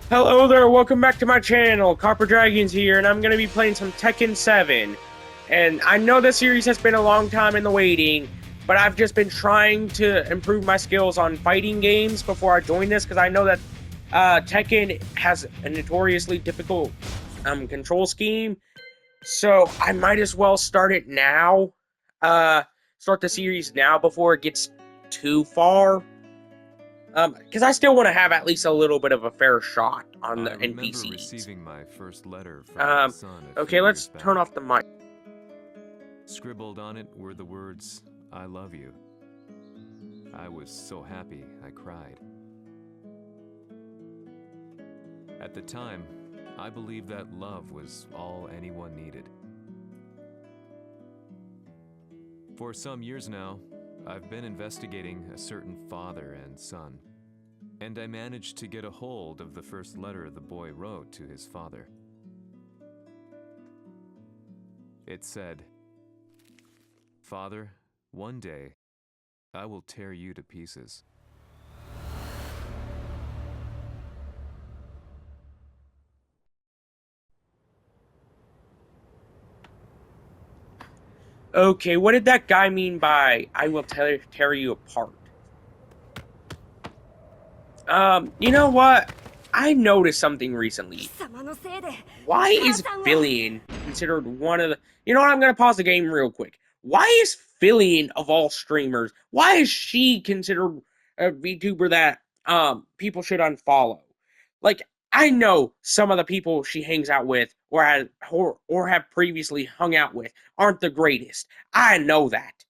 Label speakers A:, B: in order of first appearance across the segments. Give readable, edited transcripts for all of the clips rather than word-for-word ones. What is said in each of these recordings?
A: Hello there, welcome back to my channel. Copper Dragons here, and I'm going to be playing some Tekken 7. And I know this series has been a long time in the waiting, but I've just been trying to improve my skills on fighting games before I join this, because I know that Tekken has a notoriously difficult control scheme. So I might as well start it now. Start the series now before it gets too far. Because I still want to have at least a little bit of a fair shot on the NPCs.
B: Receiving my first letter from my son
A: okay, let's turn off the mic.
B: Scribbled on it were the words, "I love you." I was so happy I cried. At the time, I believed that love was all anyone needed. For some years now, I've been investigating a certain father and son, and I managed to get a hold of the first letter the boy wrote to his father. It said, "Father, one day, I will tear you to pieces."
A: Okay, what did that guy mean by "I will tear you apart"? You know what? I noticed something recently. Why is Fillion considered one of the... You know what? I'm gonna pause the game real quick. Why is Fillion, of all streamers, why is she considered a VTuber that people should unfollow? Like, I know some of the people she hangs out with or have previously hung out with aren't the greatest. I know that.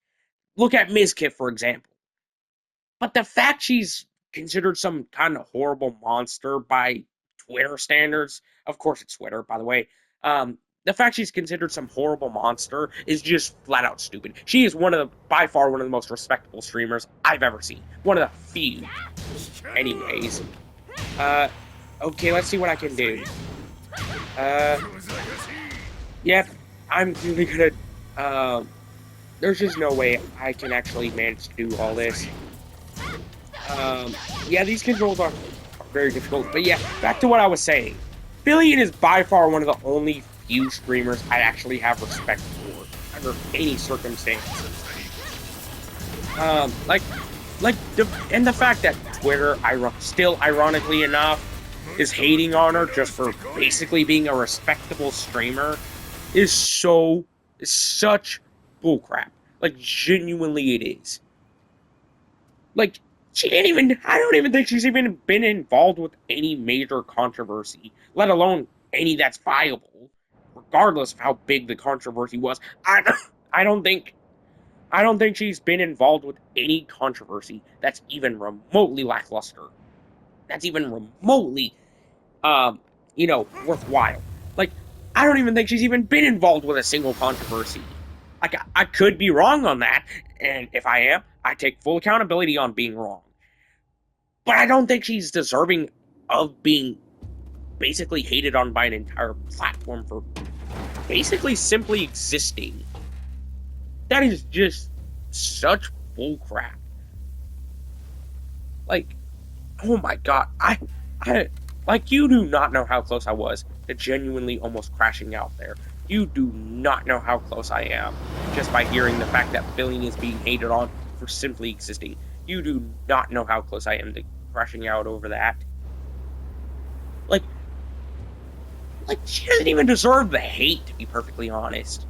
A: Look at Mizkit, for example. But the fact she's considered some kind of horrible monster by Twitter standards, of course it's Twitter, by the way, the fact she's considered some horrible monster is just flat out stupid. She is by far one of the most respectable streamers I've ever seen. One of the few. Anyways, okay, let's see what I can do. Yep, I'm really gonna, there's just no way I can actually manage to do all this. Yeah, these controls are very difficult, but yeah, back to what I was saying. Fillion is by far one of the only few streamers I actually have respect for, under any circumstance. And the fact that Twitter, still ironically enough, is hating on her just for basically being a respectable streamer is such bullcrap. Like, genuinely it is. Like, I don't even think she's even been involved with any major controversy, let alone any that's viable, regardless of how big the controversy was. I don't think she's been involved with any controversy that's even remotely lackluster. That's even remotely, worthwhile. Like, I don't even think she's even been involved with a single controversy. Like, I could be wrong on that, and if I am, I take full accountability on being wrong. But I don't think she's deserving of being basically hated on by an entire platform for basically simply existing. That is just such bullcrap. Like, oh my god, like, you do not know how close I was to genuinely almost crashing out there. You do not know how close I am just by hearing the fact that Fillion is being hated on for simply existing. You do not know how close I am to crashing out over that. Like, she doesn't even deserve the hate, to be perfectly honest.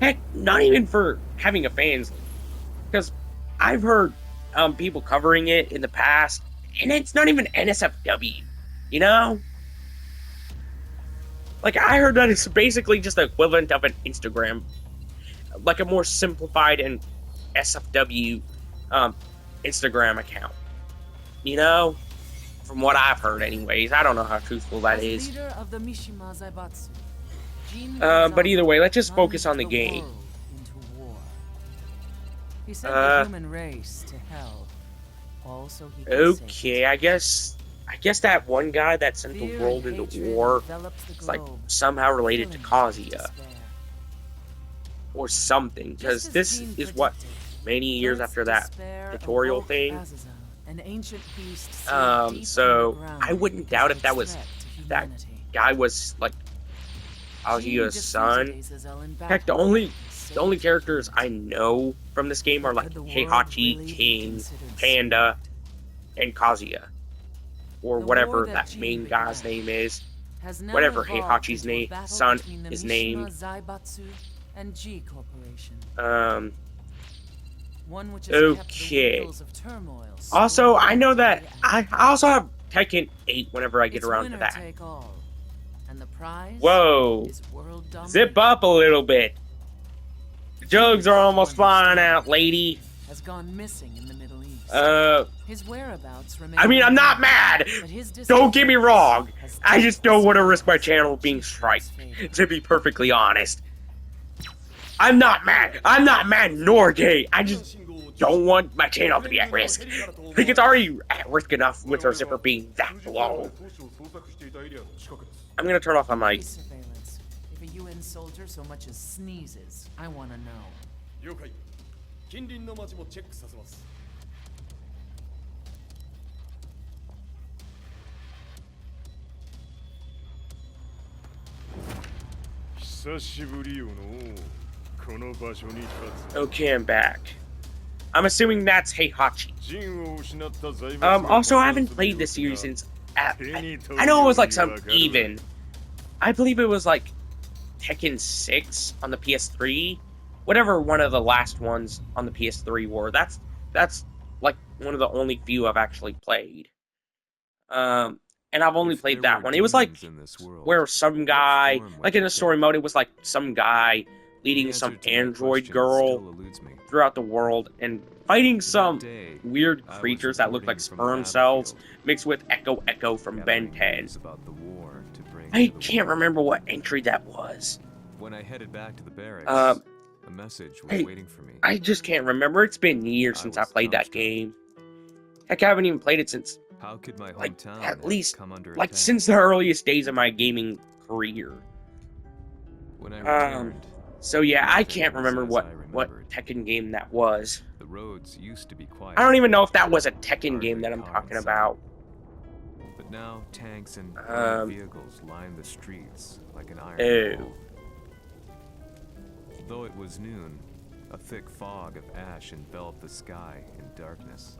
A: Heck, not even for having a fans league. Because I've heard people covering it in the past, and it's not even NSFW, you know? Like, I heard that it's basically just the equivalent of an Instagram, like a more simplified and SFW Instagram account. You know? From what I've heard anyways. I don't know how truthful that is. But either way, let's just focus on the game. Okay, I guess that one guy that sent the world into war is like somehow related to Kazuya. Or something, because this is what, many years after that tutorial thing.
C: An ancient beast
A: So I wouldn't doubt if that was that guy was like Kazuya's son. Heck, the only characters I know from this game are like Heihachi, King, Panda, and Kazuya, or whatever that main guy's name is. Whatever Heihachi's son is named. Okay. Also, I know that I also have Tekken 8 whenever I get around to that. Whoa. Zip up a little bit. The jugs are almost flying out, lady.
C: Has gone missing in the Middle East. His whereabouts remain.
A: I mean, I'm not mad. Don't get me wrong. I just don't want to risk my channel being striked, to be perfectly honest. I'm not mad. I'm not mad nor gay. I just don't want my channel to be at risk. I think it's already at risk enough with our zipper being that long. I'm gonna turn off my mic.
C: Surveillance. If a UN soldier so much as sneezes, I want to know.
A: Okay, I'm back. I'm assuming that's Heihachi. Also, I haven't played this series since... I know it was like some even. I believe it was like Tekken 6 on the PS3. Whatever one of the last ones on the PS3 were. That's like one of the only few I've actually played. And I've only played that one. It was like where some guy, like in the story mode, it was like some guy leading some android girl throughout the world and fighting some weird creatures that look like sperm cells mixed with Echo from Ben 10. I can't remember what entry that was.
B: When I headed back to the barracks, a message was waiting for me.
A: I just can't remember. It's been years since I played that game. Heck, I haven't even played it since,
B: how could my
A: like,
B: hometown
A: at least,
B: come under
A: like,
B: attack?
A: since the earliest days of my gaming career.
B: When I returned,
A: So yeah, I can't remember what Tekken game that was.
B: the roads used to be quiet.
A: I don't even know if that was a Tekken game that I'm talking about.
B: But now tanks and armored vehicles line the streets like an iron wall. Though it was noon, a thick fog of ash enveloped the sky in darkness.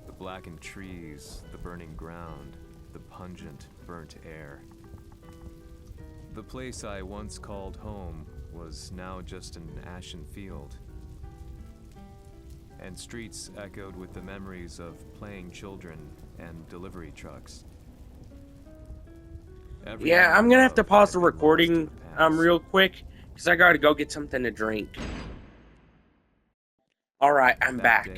B: The blackened trees, the burning ground, the pungent, burnt air. The place I once called home was now just an ashen field. And streets echoed with the memories of playing children and delivery trucks.
A: Yeah, I'm gonna have to pause the recording real quick, because I gotta go get something to drink. Alright, I'm back.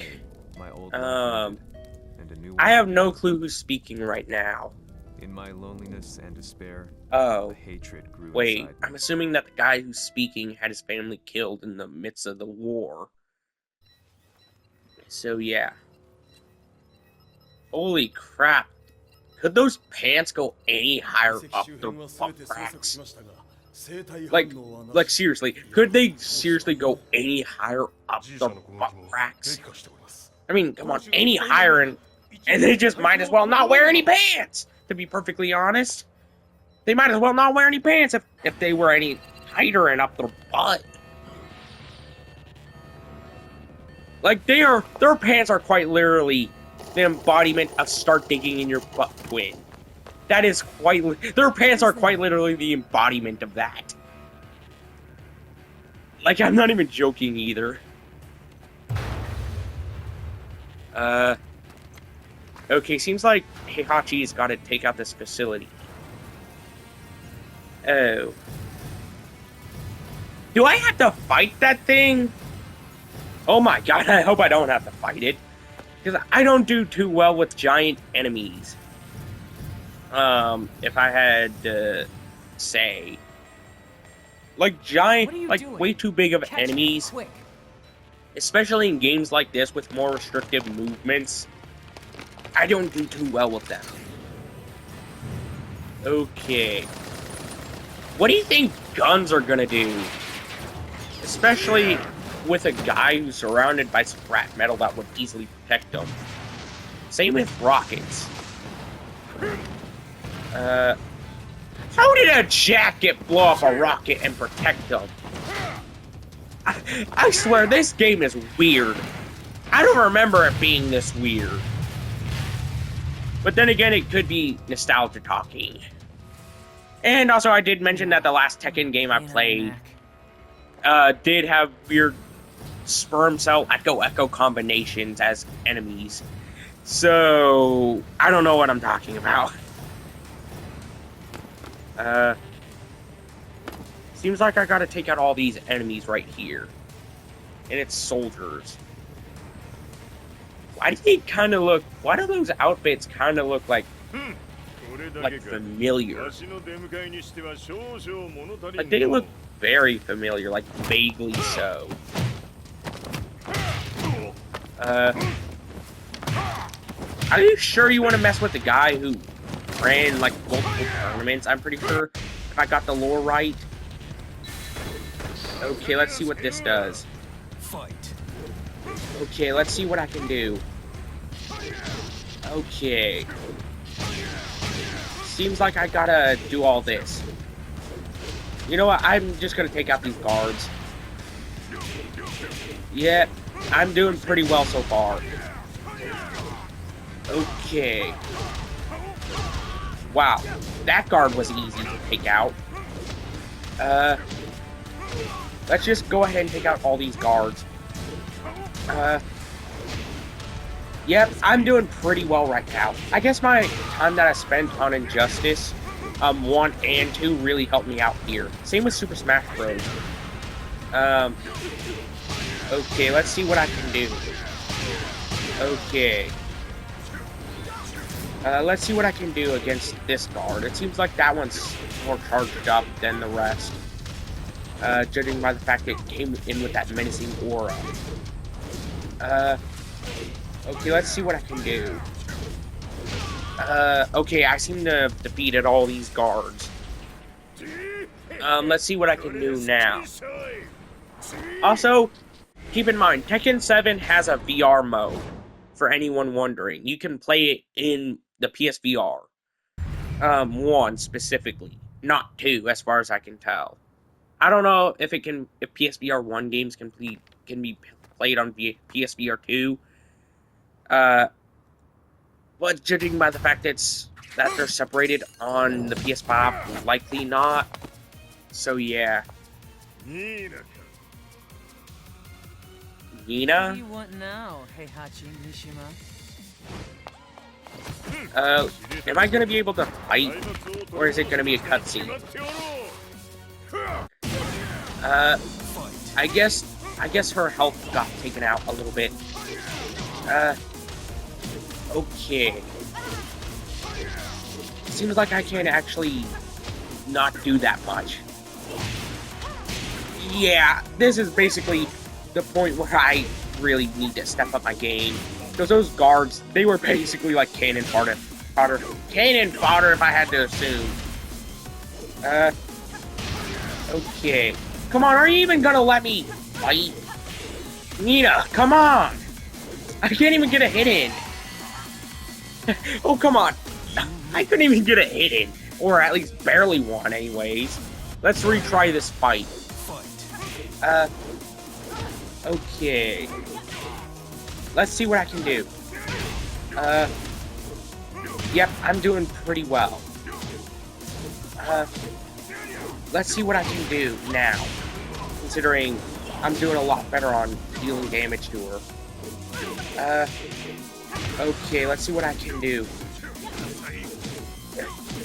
A: I have no clue who's speaking right now.
B: In my loneliness and despair,
A: the
B: hatred grew
A: wait,
B: inside me.
A: I'm assuming that the guy who's speaking had his family killed in the midst of the war. So yeah. Holy crap. Could those pants go any higher up their butt cracks? Like seriously, could they seriously go any higher up their butt cracks? I mean, come on, any higher and they just might as well not wear any pants, to be perfectly honest. They might as well not wear any pants if they were any tighter and up their butt. Like, their pants are quite literally the embodiment of start digging in your butt twin. That is their pants are quite literally the embodiment of that. Like, I'm not even joking either. Okay, seems like Heihachi's gotta take out this facility. Oh. Do I have to fight that thing? Oh my god, I hope I don't have to fight it. Because I don't do too well with giant enemies. If I had to say. Like giant, like way too big of enemies. Especially in games like this with more restrictive movements. I don't do too well with them. Okay. What do you think guns are gonna do? Especially with a guy who's surrounded by scrap metal that would easily protect him. Same with rockets. How did a jacket blow up a rocket and protect them? I swear, this game is weird. I don't remember it being this weird. But then again, it could be nostalgia talking. And also, I did mention that the last Tekken game I played did have weird sperm cell echo combinations as enemies. So, I don't know what I'm talking about. Seems like I gotta take out all these enemies right here. And it's soldiers. Why do they kind of look... Why do those outfits kind of look like familiar? Like, they look very familiar, like, vaguely so. Are you sure you want to mess with the guy who ran, like, multiple tournaments? I'm pretty sure, if I got the lore right. Okay, let's see what this does. Okay, let's see what I can do. Okay. Seems like I gotta do all this. You know what? I'm just gonna take out these guards. Yeah, I'm doing pretty well so far. Okay. Wow, that guard was easy to take out. Let's just go ahead and take out all these guards. Yep, I'm doing pretty well right now. I guess my time that I spent on Injustice 1 and 2 really helped me out here. Same with Super Smash Bros. Okay, let's see what I can do. Okay. Let's see what I can do against this guard. It seems like that one's more charged up than the rest. Judging by the fact that it came in with that menacing aura. Okay, let's see what I can do. Okay, I seem to have defeated all these guards. Let's see what I can do now. Also, keep in mind, Tekken 7 has a VR mode, for anyone wondering. You can play it in the PSVR. 1 specifically, not 2, as far as I can tell. I don't know if PSVR 1 games can be played on PSVR 2. But judging by the fact that they're separated on the PS5, likely not. So yeah. Nina?
C: What do you want now, Heihachi Mishima?
A: Am I gonna be able to fight? Or is it gonna be a cutscene? I guess her health got taken out a little bit. Okay. Seems like I can actually not do that much. Yeah, this is basically the point where I really need to step up my game. Because those guards, they were basically like cannon fodder. Cannon fodder, if I had to assume. Okay. Come on, are you even gonna let me fight? Nina, come on! I can't even get a hit in. Oh, come on. I couldn't even get a hit in. Or at least barely one, anyways. Let's retry this fight. Okay. Let's see what I can do. Yep, I'm doing pretty well. Let's see what I can do now. Considering I'm doing a lot better on dealing damage to her. Okay, let's see what I can do.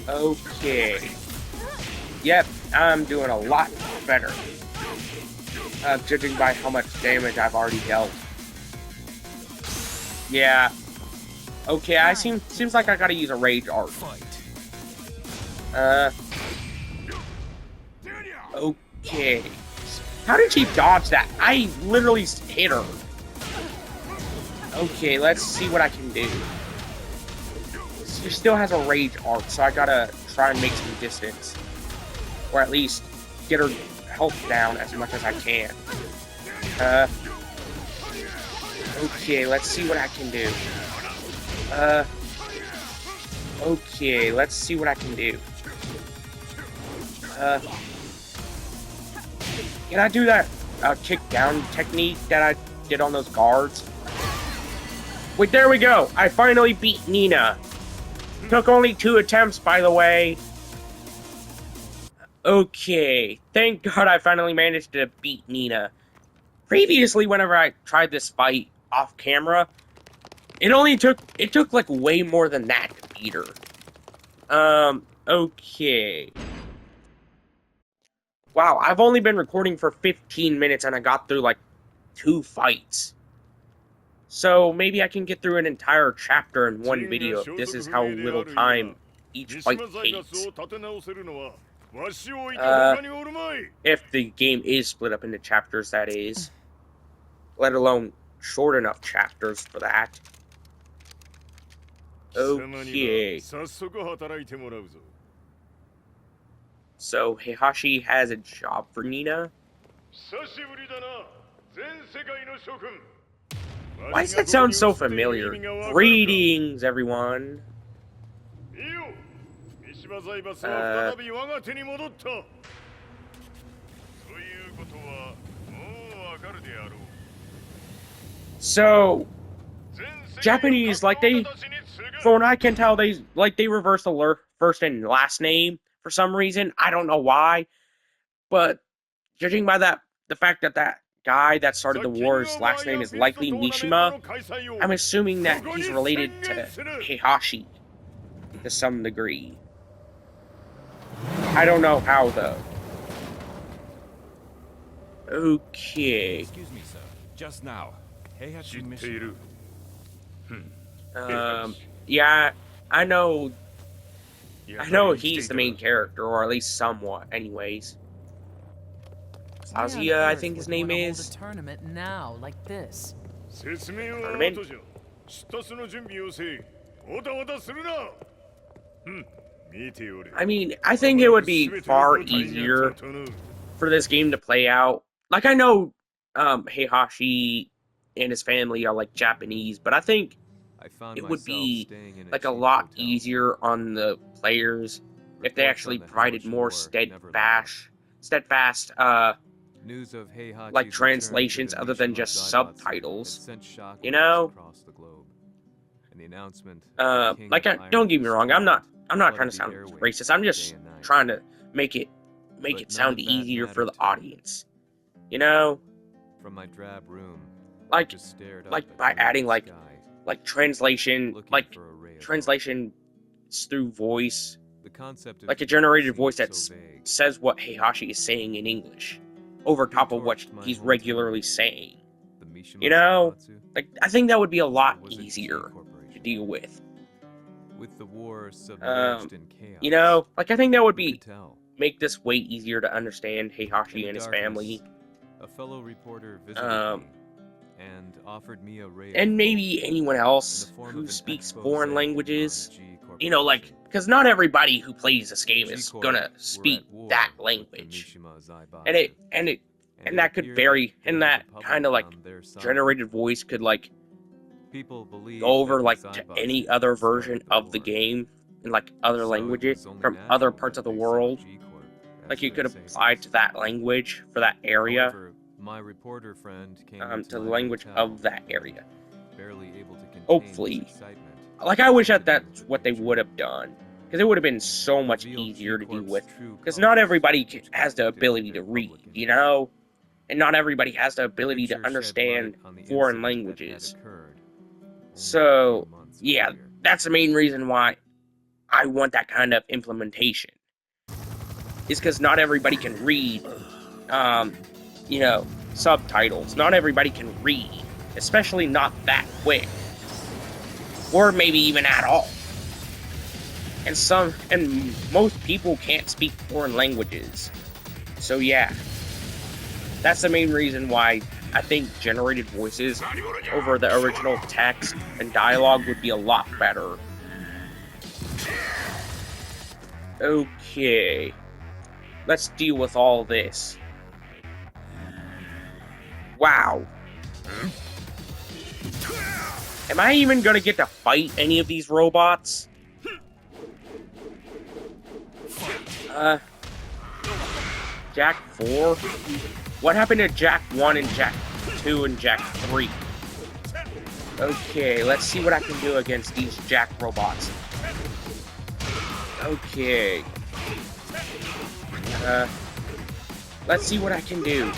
A: Okay. Yep, I'm doing a lot better. Judging by how much damage I've already dealt. Yeah. Okay, seems like I gotta use a rage art. Okay. How did she dodge that? I literally hit her. Okay, let's see what I can do. She still has a rage art, so I gotta try and make some distance. Or at least get her health down as much as I can. Okay, let's see what I can do. Okay, let's see what I can do. Can I do that kick down technique that I did on those guards? Wait, there we go! I finally beat Nina! Took only 2 attempts, by the way. Okay, thank God I finally managed to beat Nina. Previously, whenever I tried this fight off camera, it took like way more than that to beat her. Okay. Wow, I've only been recording for 15 minutes and I got through like 2 fights. So maybe I can get through an entire chapter in one video if this is how little time each fight takes. If the game is split up into chapters, that is. Let alone short enough chapters for that. Okay. So, Heihachi has a job for Nina? Why does that sound so familiar? Greetings, everyone. So, Japanese, like from what I can tell, they reverse the first and last name for some reason. I don't know why, but judging by the fact that that guy that started the war's last name is likely Mishima, I'm assuming that he's related to Heihachi to some degree. I don't know how though. Okay.
D: Excuse me, sir. Just now, Heihachi mission.
A: Yeah, I know he's the main character, or at least somewhat, anyways. Azia, I think his name is.
C: A tournament now, like this.
A: Tournament? I mean, I think it would be far easier for this game to play out. Like, I know Heihachi and his family are like Japanese, but I think it would be like a lot easier on the players if they actually provided more steadfast like translations other than just subtitles. You know? Like, don't get me wrong, I'm not trying to sound racist. I'm just trying to make it sound easier for the audience. You know?
B: From my drab room,
A: like by adding like translation through voice, like a generated voice that says what Heihachi is saying in English over top of what he's regularly saying. You know, like I think that would be a lot easier to deal with.
B: With the war submerged in chaos,
A: you know, like I think that would make this way easier to understand Heihachi and his family.
B: A fellow reporter visited me and offered me a raise,
A: and maybe anyone else who speaks foreign languages. You know, like, because not everybody who plays this game is gonna speak that language, and that could vary, and that kind of like generated voice could like go over like to any other version of the game in like other languages from other parts of the world. Like you could apply to that language for that area.
B: My reporter friend came
A: to the language of that area.
B: Barely able to contain
A: hopefully. Like I wish that's what they would have done, because it would have been so much easier to deal with. Because not everybody has the ability to read, you know, and not everybody has the ability to understand foreign languages. So yeah, that's the main reason why I want that kind of implementation. Is because not everybody can read, you know, subtitles. Not everybody can read, especially not that quick, or maybe even at all. And most people can't speak foreign languages. So yeah, that's the main reason why I think generated voices over the original text and dialogue would be a lot better. Okay. Let's deal with all this. Wow. Am I even gonna get to fight any of these robots? Jack 4? What happened to Jack 1 and Jack 2 and Jack 3? Okay, let's see what I can do against these Jack robots. Okay. Let's see what I can do.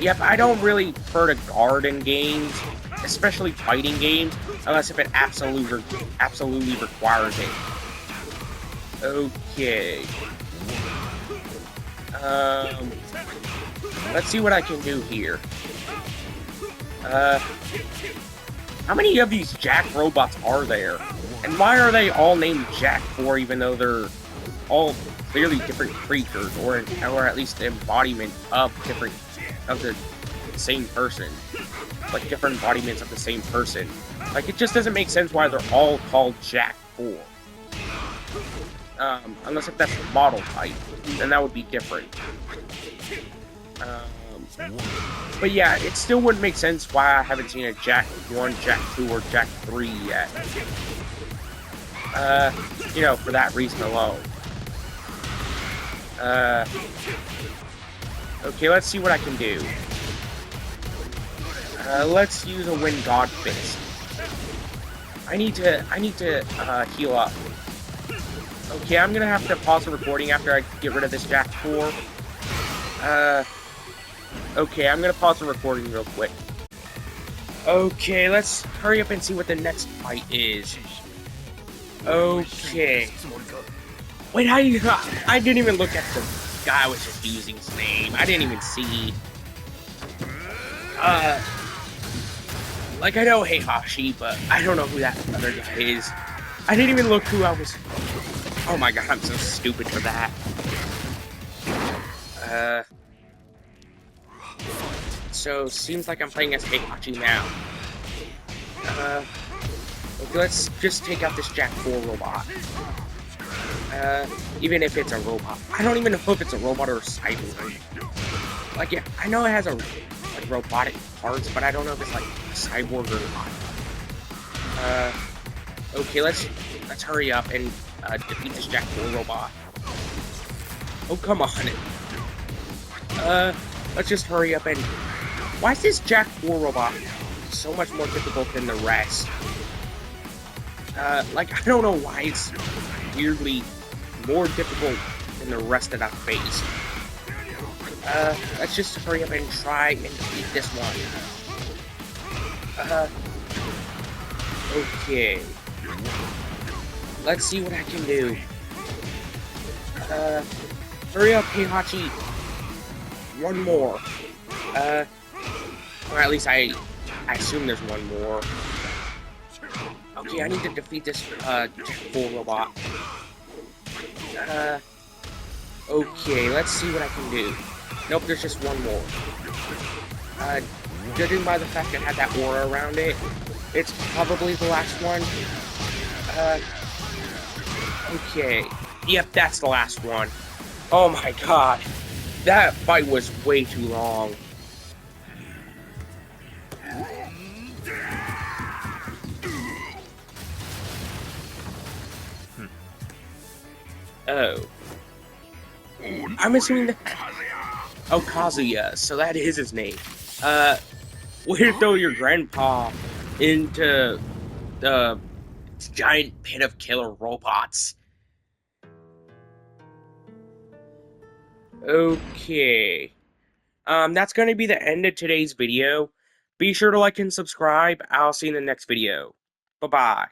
A: Yep, I don't really prefer to guard in games, especially fighting games, unless if it absolutely requires it. Okay. Let's see what I can do here. How many of these Jack robots are there? And why are they all named Jack 4 even though they're all clearly different creatures, or at least the embodiment of the same person? Like, different embodiments of the same person. Like, it just doesn't make sense why they're all called Jack 4. Unless if that's the model type, then that would be different. But yeah, it still wouldn't make sense why I haven't seen a Jack 1, Jack 2, or Jack 3 yet. You know, for that reason alone. Okay, let's see what I can do. Let's use a Wind God Fist. I need to heal up. Okay, I'm gonna have to pause the recording after I get rid of this Jack 4. Okay, I'm gonna pause the recording real quick. Okay, let's hurry up and see what the next fight is. Okay. Wait, I didn't even look at the guy I was just using his name. I didn't even see. Like, I know Heihachi, but I don't know who that other guy is. I didn't even look who I was. Oh my god, I'm so stupid for that. So, seems like I'm playing as Heihachi now. Okay, let's just take out this Jack 4 robot. Even if it's a robot. I don't even know if it's a robot or a cyborg. Like, yeah, I know it has like robotic parts, but I don't know if it's like a cyborg or not. Okay, let's hurry up and defeat this Jack 4 robot. Oh, come on. Let's just hurry up and... Why is this Jack 4 robot so much more difficult than the rest? Like, I don't know why it's weirdly more difficult than the rest that I've faced. Let's just hurry up and try and defeat this one. Okay. Let's see what I can do. Hurry up, Heihachi. One more. Or at least I assume there's one more. Okay, I need to defeat this, Jack 4 robot. Okay, let's see what I can do. Nope, there's just one more. Judging by the fact it had that aura around it, it's probably the last one. Okay. Yep, that's the last one. Oh my god. That fight was way too long. Oh. I'm assuming that... Oh, Kazuya. So that is his name. Way to throw your grandpa into the giant pit of killer robots. Okay. That's going to be the end of today's video. Be sure to like and subscribe. I'll see you in the next video. Bye-bye.